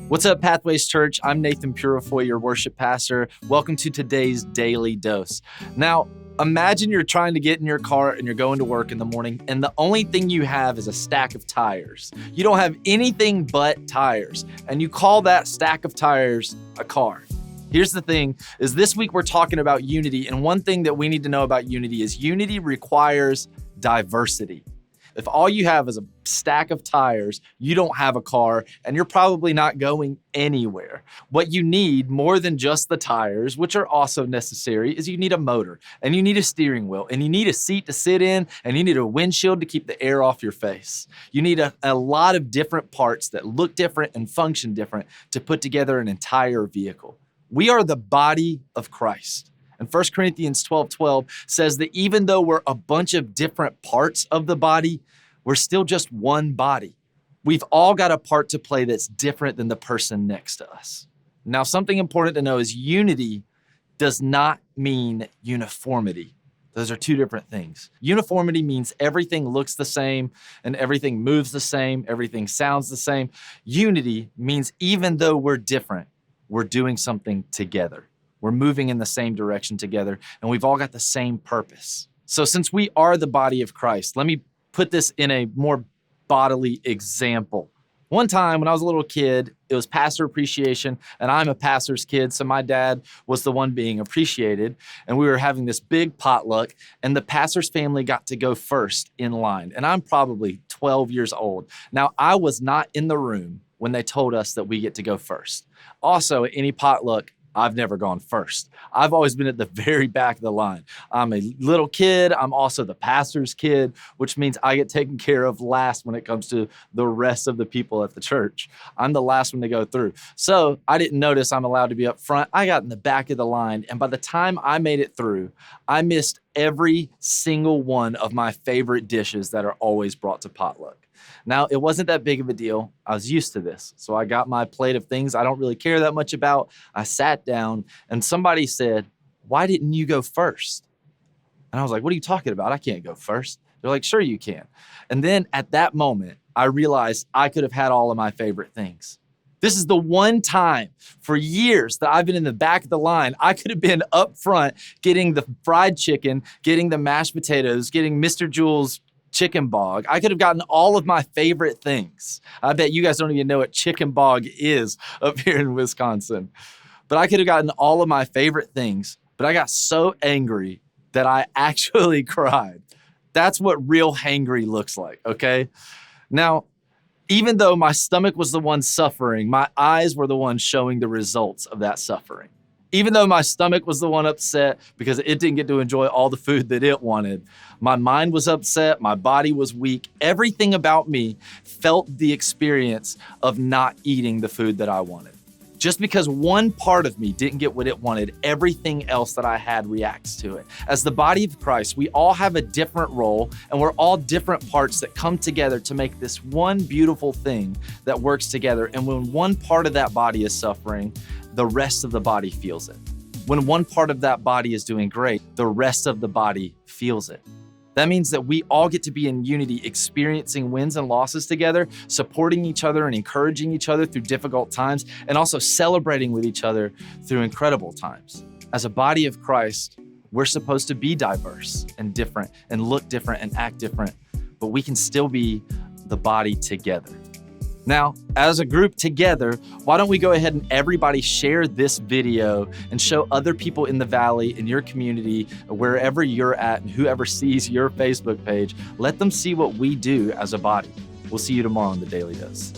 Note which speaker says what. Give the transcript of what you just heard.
Speaker 1: What's up, Pathways Church? I'm Nathan Purifoy, your worship pastor. Welcome to today's Daily Dose. Now, imagine you're trying to get in your car and you're going to work in the morning, and the only thing you have is a stack of tires. You don't have anything but tires, and you call that stack of tires a car. Here's the thing, is this week we're talking about unity, and one thing that we need to know about unity is unity requires diversity. If all you have is a stack of tires, you don't have a car, and you're probably not going anywhere. What you need, more than just the tires, which are also necessary, is you need a motor, and you need a steering wheel, and you need a seat to sit in, and you need a windshield to keep the air off your face. You need a lot of different parts that look different and function different to put together an entire vehicle. We are the body of Christ. And 1 Corinthians 12:12 says that even though we're a bunch of different parts of the body, we're still just one body. We've all got a part to play that's different than the person next to us. Now, something important to know is unity does not mean uniformity. Those are two different things. Uniformity means everything looks the same and everything moves the same, everything sounds the same. Unity means even though we're different, we're doing something together. We're moving in the same direction together, and we've all got the same purpose. So since we are the body of Christ, let me put this in a more bodily example. One time when I was a little kid, it was pastor appreciation, and I'm a pastor's kid, so my dad was the one being appreciated, and we were having this big potluck, and the pastor's family got to go first in line, and I'm probably 12 years old. Now, I was not in the room when they told us that we get to go first. Also, at any potluck, I've never gone first. I've always been at the very back of the line. I'm a little kid. I'm also the pastor's kid, which means I get taken care of last when it comes to the rest of the people at the church. I'm the last one to go through. So I didn't notice I'm allowed to be up front. I got in the back of the line, and by the time I made it through, I missed every single one of my favorite dishes that are always brought to potluck. Now, it wasn't that big of a deal. I was used to this. So I got my plate of things I don't really care that much about. I sat down, and somebody said, "Why didn't you go first?" And I was like, "What are you talking about? I can't go first." They're like, "Sure you can." And then at that moment, I realized I could have had all of my favorite things. This is the one time for years that I've been in the back of the line. I could have been up front getting the fried chicken, getting the mashed potatoes, getting Mr. Jewel's chicken bog. I could have gotten all of my favorite things. I bet you guys don't even know what chicken bog is up here in Wisconsin. But I could have gotten all of my favorite things, but I got so angry that I actually cried. That's what real hangry looks like, okay? Now, even though my stomach was the one suffering, my eyes were the ones showing the results of that suffering. Even though my stomach was the one upset because it didn't get to enjoy all the food that it wanted, my mind was upset, my body was weak. Everything about me felt the experience of not eating the food that I wanted. Just because one part of me didn't get what it wanted, everything else that I had reacts to it. As the body of Christ, we all have a different role, and we're all different parts that come together to make this one beautiful thing that works together. And when one part of that body is suffering, the rest of the body feels it. When one part of that body is doing great, the rest of the body feels it. That means that we all get to be in unity, experiencing wins and losses together, supporting each other and encouraging each other through difficult times, and also celebrating with each other through incredible times. As a body of Christ, we're supposed to be diverse and different and look different and act different, but we can still be the body together. Now, as a group together, why don't we go ahead and everybody share this video and show other people in the valley, in your community, wherever you're at, and whoever sees your Facebook page, let them see what we do as a body. We'll see you tomorrow on The Daily Dose.